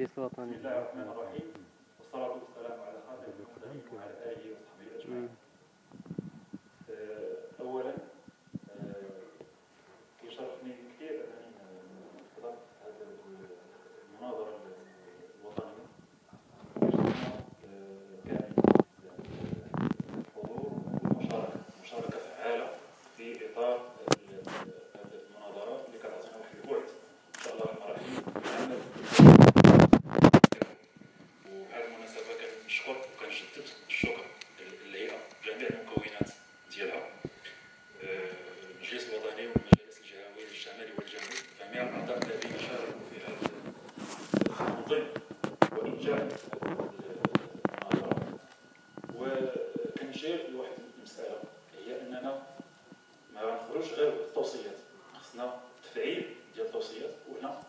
المجلس الوطني. بسم الله الرحمن الرحيم، والصلاة والسلام على خاتم المرسلين وعلى آله وصحبه أجمعين. أولا يشرفني كثير أنني حضرت هذه المناظرة الوطنية. كان الحضور والمشاركة فعالة في إطار هذه المناظرات اللي كتعطينا واحد البعد إن شاء الله الرحمن الرحيم بالعمل. وبهذه المناسبة كنشكر وكنجدد الشكر للهيئة جميع المكونات ديالها، المجلس الوطني والمجالس الجهوية للشمال والجنوب، جميع الأعضاء الذين شاركوا في هذا تنظيم وإنجاح المناظرة. وكنشير لواحد المسألة، هي أننا ما غنخرجوش غير بالتوصيات، خصنا تفعيل ديال التوصيات. وهنا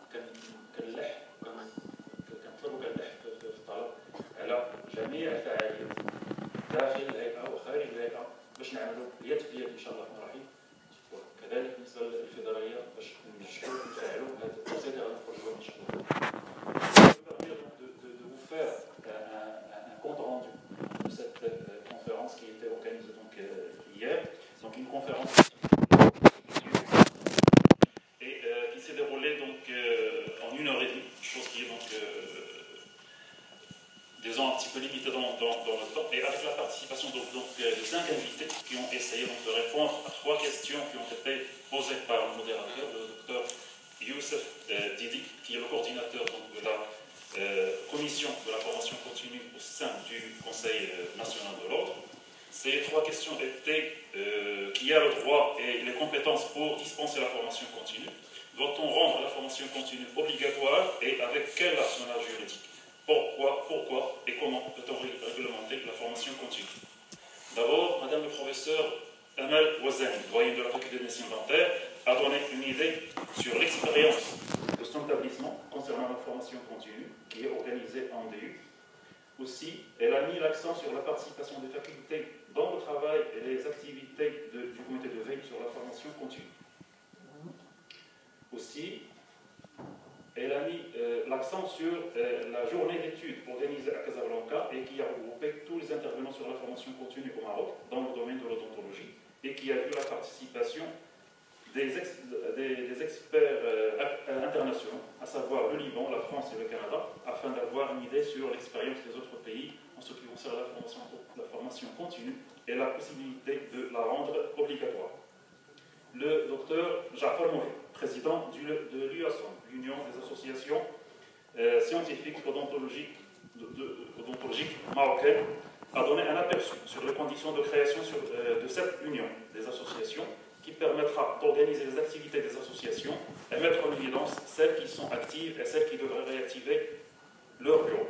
كنلح كنطلب وكنلح في الطلب على جميع الفعاليات داخل الهيئة وخارج الهيئة باش نعملوا يد في يد إن شاء الله الرحمن الرحيم. وكذلك بالنسبة للفيدرالية باش ننجحوا ونفعلوا هذه التوصيات اللي غنخرجوها إن شاء الله. De vous faire un compte rendu de cette conférence qui était organisée donc hier. Donc une conférence et qui s'est déroulée donc en 1h30, chose qui est donc disons un petit peu limitée dans le temps, et avec la participation de 5 invités qui ont essayé donc de répondre à 3 questions qui ont été posées par le modérateur, le docteur Youssef Didi, qui est le coordinateur donc, de la commission de la formation continue au sein du Conseil national de l'ordre. Ces 3 questions étaient qui a le droit et les compétences pour dispenser la formation continue? Doit-on rendre la formation continue obligatoire et avec quel arsenal juridique? Pourquoi et comment peut-on réglementer la formation continue? D'abord, Madame le professeur Amal Ouazani, doyen de la faculté de médecine dentaire, a donné une idée sur l'expérience de son établissement concernant la formation continue qui est organisée en DU. Aussi, elle a mis l'accent sur la participation des facultés dans le travail et les activités du comité de veille sur la formation continue. Aussi, elle a mis l'accent sur la journée d'études organisée à Casablanca et qui a regroupé tous les intervenants sur la formation continue au Maroc dans le domaine de l'odontologie et qui a vu la participation des experts internationaux, à savoir le Liban, la France et le Canada, afin d'avoir une idée sur l'expérience des autres pays en ce qui concerne la formation continue et la possibilité de la rendre obligatoire. Le docteur Jafar Mouhé, président de l'UASON, l'Union des associations scientifiques odontologiques marocaines, a donné un aperçu sur les conditions de création de cette union des associations qui permettra d'organiser les activités des associations et mettre en évidence celles qui sont actives et celles qui devraient réactiver leur bureau,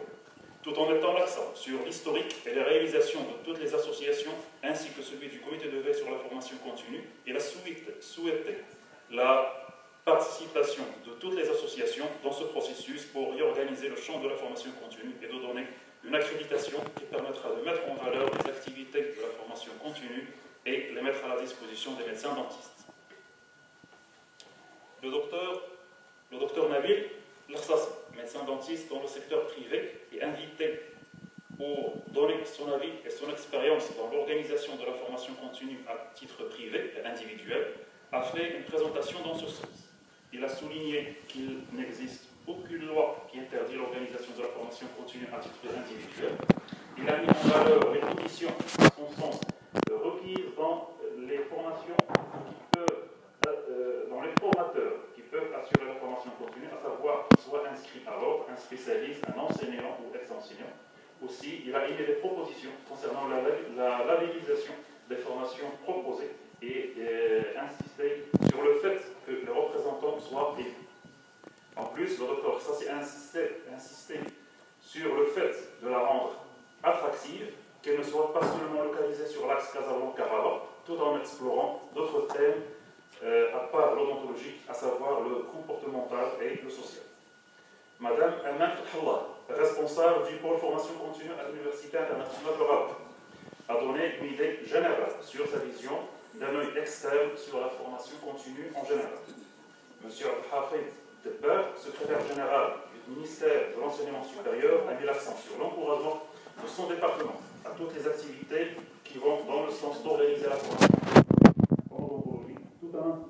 tout en mettant l'accent sur l'historique et les réalisations de toutes les associations, ainsi que celui du comité de veille sur la formation continue. Il a souhaité la participation de toutes les associations dans ce processus pour y organiser le champ de la formation continue et de donner une accréditation qui permettra de mettre en valeur les activités de la formation continue et les mettre à la disposition des médecins dentistes. Le docteur Nabil Larsas, médecin dentiste dans le secteur privé, est invité pour donner son avis et son expérience dans l'organisation de la formation continue à titre privé et individuel, a fait une présentation dans ce sens. Il a souligné qu'il n'existe aucune loi qui interdit l'organisation de la formation continue à titre individuel. Il a mis en valeur les conditions, à son sens, requises dans les formations dans les formateurs qui peuvent assurer la formation continue, à savoir qu'ils soient inscrits à l'ordre, un spécialiste, un enseignant ou ex-enseignant. Aussi, il a émis des propositions concernant la labellisation des formations proposées et insisté sur le fait que les représentants soient élus. En plus, le docteur Sassi a insisté sur le fait de la rendre attractive, qu'elle ne soit pas seulement localisée sur l'axe Casablanca-Rabat, tout en explorant d'autres thèmes à part l'odontologie, à savoir le comportemental et le social. Madame Aman Fathallah, responsable du pôle formation continue à l'Université internationale de Rabat, a donné une idée générale sur sa vision d'un œil externe sur la formation continue en général. Monsieur Abdelhafid Debber, secrétaire général du ministère de l'Enseignement supérieur a mis l'accent sur l'encouragement de son département à toutes les activités qui vont dans le sens d'organiser la formation en odontologie, tout en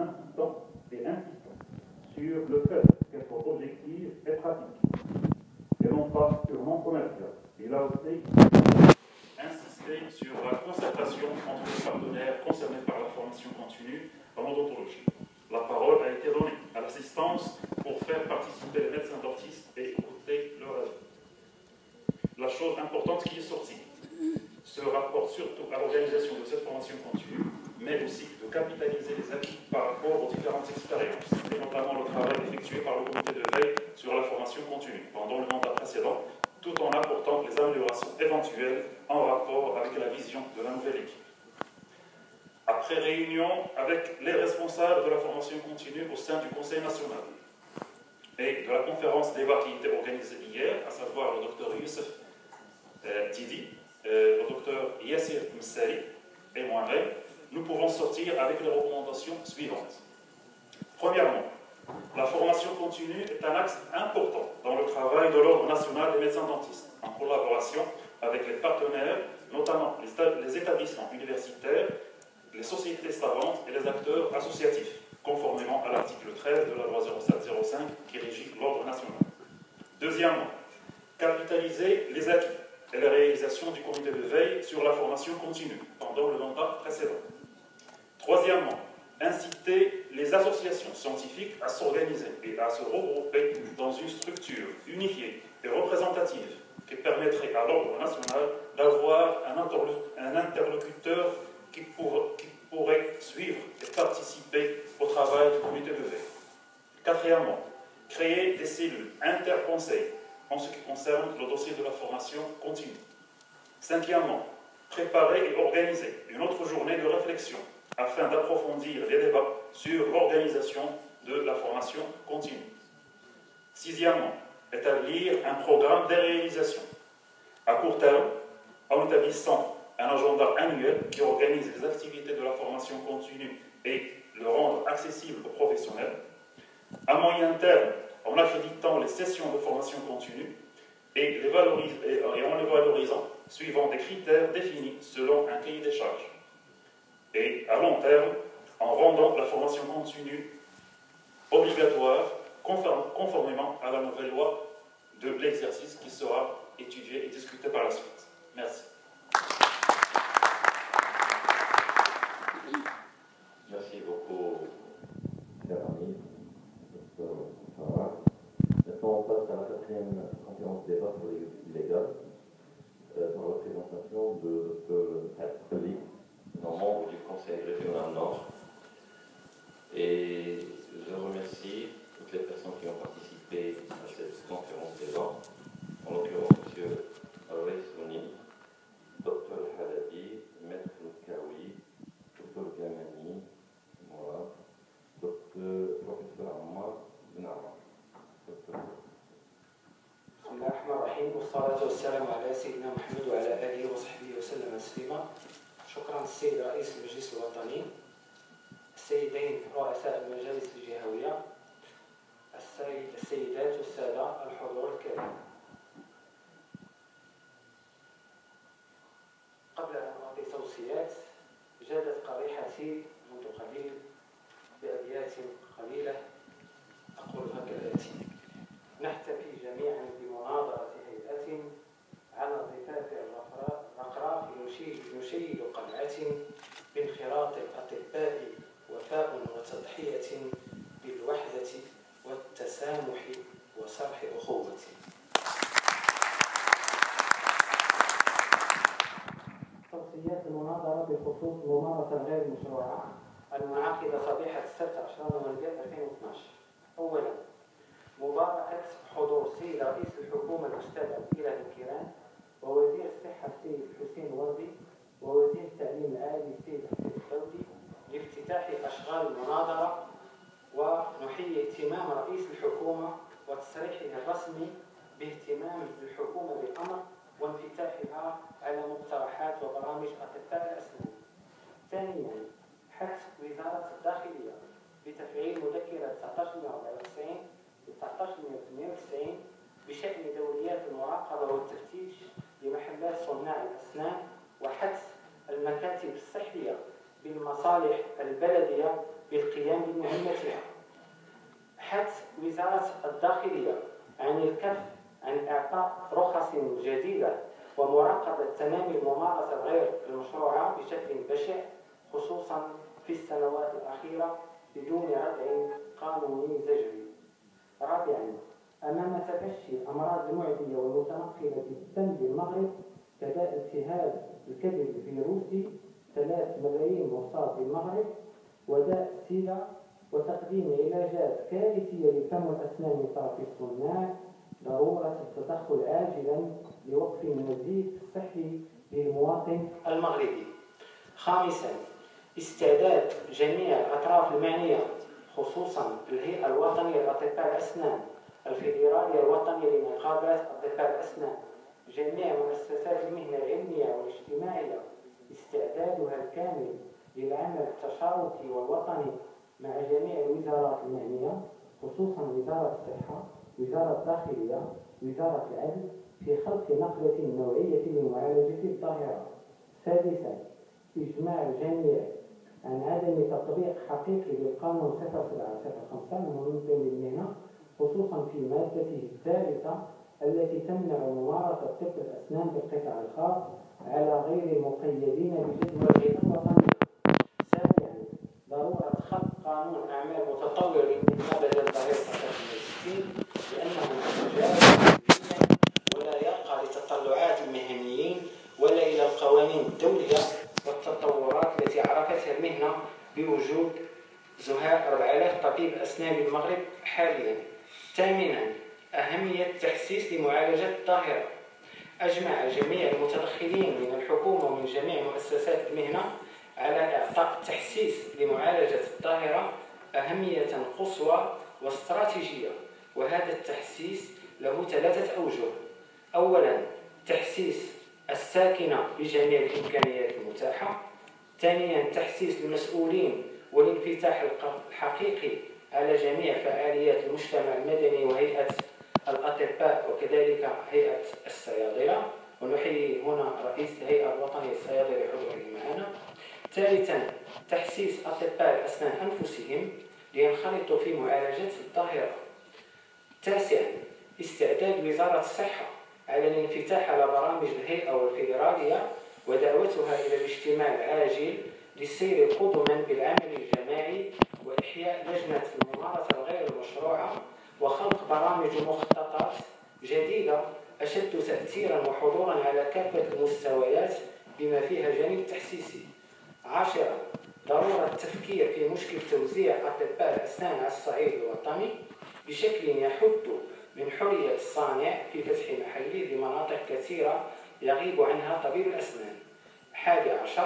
insistant sur le fait qu'elle soit objective et pratique, et non pas purement commerciale. Il a aussi insisté sur la concertation entre les partenaires concernés par la formation continue en odontologie. La parole a été donnée à l'assistance pour faire participer les médecins dentistes et écouter leur avis. La chose importante qui est sortie se rapporte surtout à l'organisation de cette formation continue, mais aussi de capitaliser les acquis par rapport aux différentes expériences, et notamment le travail effectué par le comité de veille sur la formation continue pendant le mandat précédent, tout en apportant les améliorations éventuelles en rapport avec la vision de la nouvelle équipe. Après réunion avec les responsables de la formation continue au sein du Conseil national et de la conférence débat qui était organisée hier, à savoir le docteur Youssef Tidi, le docteur Yassir Msari et moi-même, nous pouvons sortir avec les recommandations suivantes. Premièrement, la formation continue est un axe important dans le travail de l'Ordre national des médecins dentistes, en collaboration avec les partenaires, notamment les établissements universitaires, les sociétés savantes et les acteurs associatifs, conformément à l'article 13 de la loi 0705 qui régit l'Ordre national. Deuxièmement, capitaliser les acquis et la réalisation du comité de veille sur la formation continue pendant le mandat précédent. Troisièmement, inciter les associations scientifiques à s'organiser et à se regrouper dans une structure unifiée et représentative qui permettrait à l'Ordre national d'avoir un interlocuteur qui pourrait suivre et participer au travail du comité de veille. Quatrièmement, créer des cellules interconseils en ce qui concerne le dossier de la formation continue. Cinquièmement, préparer et organiser une autre journée de réflexion afin d'approfondir les débats sur l'organisation de la formation continue. Sixièmement, établir un programme de réalisation à court terme en établissant un agenda annuel qui organise les activités de la formation continue et le rendre accessible aux professionnels. À moyen terme, en accréditant les sessions de formation continue et en les valorisant suivant des critères définis selon un cahier des charges. Et à long terme, en rendant la formation continue obligatoire conformément à la nouvelle loi de l'exercice qui sera étudiée et discutée par la suite. Merci. Merci beaucoup, cher ami, docteur Farah. Maintenant, on passe à la quatrième conférence débat sur l'illégal, par la présentation de docteur Khali, membre du Conseil régional Nord. Et je remercie toutes les personnes qui ont participé à cette conférence débat, en l'occurrence M. Al-Raïsouni, Dr Halabi, Maître Kawi, Dr Gamani, moi, Professeur Ammar Ben Ammar. بسم الله الرحمن الرحيم والصلاة والسلام على سيدنا محمد وعلى آله وصحبه وسلم تسليما. شكرا السيد رئيس المجلس الوطني، السيدين رؤساء المجالس الجهوية، السيدات والسادة الحضور الكريم. قبل أن أعطي توصيات، جادت قريحتي منذ قليل بأبيات قليلة أقولها كالآتي: نحتفي جميعا بمناظرة هيئة على ضفاف الرقراء نشيد قلعة بانخراط الأطباء وفاء وتضحية بالوحدة والتسامح وصرح أخوة. توصيات المناظرة بخصوص الممارسة غير مشروعة المنعقدة صبيحة السبت 10 نوفمبر 2012. أولا، مباركة حضور السيد رئيس الحكومة الأستاذ عبد الإله الكيران، ووزير الصحة السيد حسين وردي، ووزير التعليم العالي السيد حسين الدولي لافتتاح أشغال المناظرة، ونحيي اهتمام رئيس الحكومة وتصريحه الرسمي باهتمام الحكومة بالأمر وانفتاحها على مقترحات وبرامج أطباء الأسنان. ثانيا، حث وزارة الداخلية بتفعيل مذكرة 1994 1998 بشأن دوريات المراقبة والتفتيش لمحلات صناع الأسنان وحث المكاتب الصحية بالمصالح البلدية بالقيام بمهمتها. حث وزارة الداخلية عن الكف عن إعطاء رخص جديدة ومراقبة تمام الممارسة غير المشروعة بشكل بشع خصوصا في السنوات الأخيرة بدون ردع قانوني زجري. رابعا، أمام تفشي الأمراض المعدية والمتنقلة بالدم بالمغرب كداء التهاب الكبد الفيروسي 3 ملايين مصاب بالمغرب وداء السيدا وتقديم علاجات كارثية للفم والأسنان من طرف الصناع، ضرورة التدخل عاجلا لوقف النزيف الصحي للمواطن المغربي. خامسا، استعداد جميع الأطراف المعنية خصوصا الهيئة الوطنية لأطباء الأسنان، الفيدرالية الوطنية لمقابلة أطباء الأسنان، جميع مؤسسات المهنة العلمية والاجتماعية استعدادها الكامل للعمل التشاركي والوطني مع جميع الوزارات المعنية خصوصا وزارة الصحة، وزارة الداخلية، وزارة العدل في خلق نقلة نوعية لمعالجة الظاهرة. سادسا، إجماع الجميع عن عدم تطبيق حقيقي للقانون 0705 المنظم للمهنة خصوصا في مادته الثالثة التي تمنع ممارسة طب الأسنان بالقطاع الخاص على غير المقيدين بجدول الهيئة الوطنية. سابعا، ضرورة خلق قانون أعمال متطور للنهضة بدل ظاهرة 63 لأنه متجاوز ولا يرقى لتطلعات المهنيين ولا إلى القوانين الدولية والتطورات التي عرفتها المهنة بوجود زهاء 4000 طبيب أسنان بالمغرب حاليا. ثامنا، أهمية التحسيس لمعالجة الظاهرة. أجمع جميع المتدخلين من الحكومة ومن جميع مؤسسات المهنة على إعطاء التحسيس لمعالجة الظاهرة أهمية قصوى واستراتيجية، وهذا التحسيس له 3 أوجه. أولا، تحسيس الساكنة بجميع الإمكانيات المتاحة. ثانيا، تحسيس المسؤولين والانفتاح الحقيقي على جميع فعاليات المجتمع المدني وهيئة الأطباء وكذلك هيئة الصيادلة، ونحيي هنا رئيس الهيئة الوطنية للصيادلة لحضوره معنا. ثالثا، تحسيس أطباء الأسنان أنفسهم لينخرطوا في معالجة الظاهرة. تاسعا، استعداد وزارة الصحة على الانفتاح على برامج الهيئة والفيدرالية ودعوتها إلى الاجتماع العاجل للسير قدما بالعمل الجماعي وإحياء لجنة الممارسة الغير المشروعة وخلق برامج ومخططات جديدة أشد تأثيرا وحضورا على كافة المستويات بما فيها جانب تحسيسي. 10، ضرورة التفكير في مشكل توزيع أطباء الأسنان على الصعيد الوطني بشكل يحد من حرية الصانع في فتح محلي لمناطق كثيرة يغيب عنها طبيب الأسنان. 11،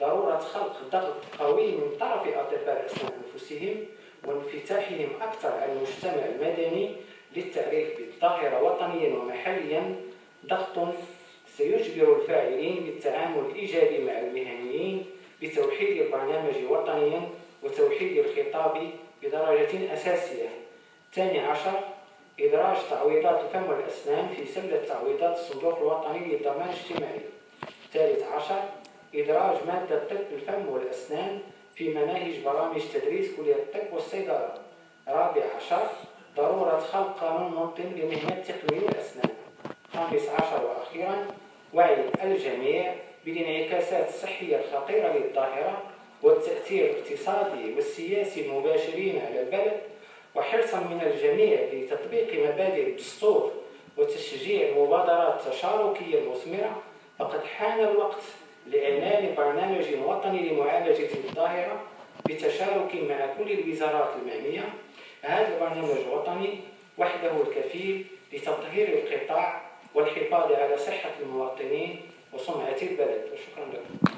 ضرورة خلق ضغط قوي من طرف أطباء الأسنان أنفسهم وانفتاحهم أكثر على المجتمع المدني للتعريف بالظاهرة وطنيا ومحليا، ضغط سيجبر الفاعلين بالتعامل الإيجابي مع المهنيين بتوحيد البرنامج وطنيا وتوحيد الخطاب بدرجة أساسية. 12، إدراج تعويضات الفم والأسنان في سلة تعويضات الصندوق الوطني للضمان الاجتماعي. 13، إدراج مادة طب الفم والأسنان في مناهج برامج تدريس كلية الطب والصيدلة. 14، ضرورة خلق قانون منظم لمهنة تقنية الأسنان. 15 وأخيرا، وعي الجميع بالانعكاسات الصحية الخطيرة للظاهرة والتأثير الاقتصادي والسياسي المباشرين على البلد، وحرصا من الجميع لتطبيق مبادئ الدستور وتشجيع المبادرات التشاركية المثمرة، فقد حان الوقت لإعلان برنامج وطني لمعالجة الظاهرة بتشارك مع كل الوزارات المعنية. هذا البرنامج الوطني وحده الكفيل لتطهير القطاع والحفاظ على صحة المواطنين وسمعة البلد. وشكرا لكم.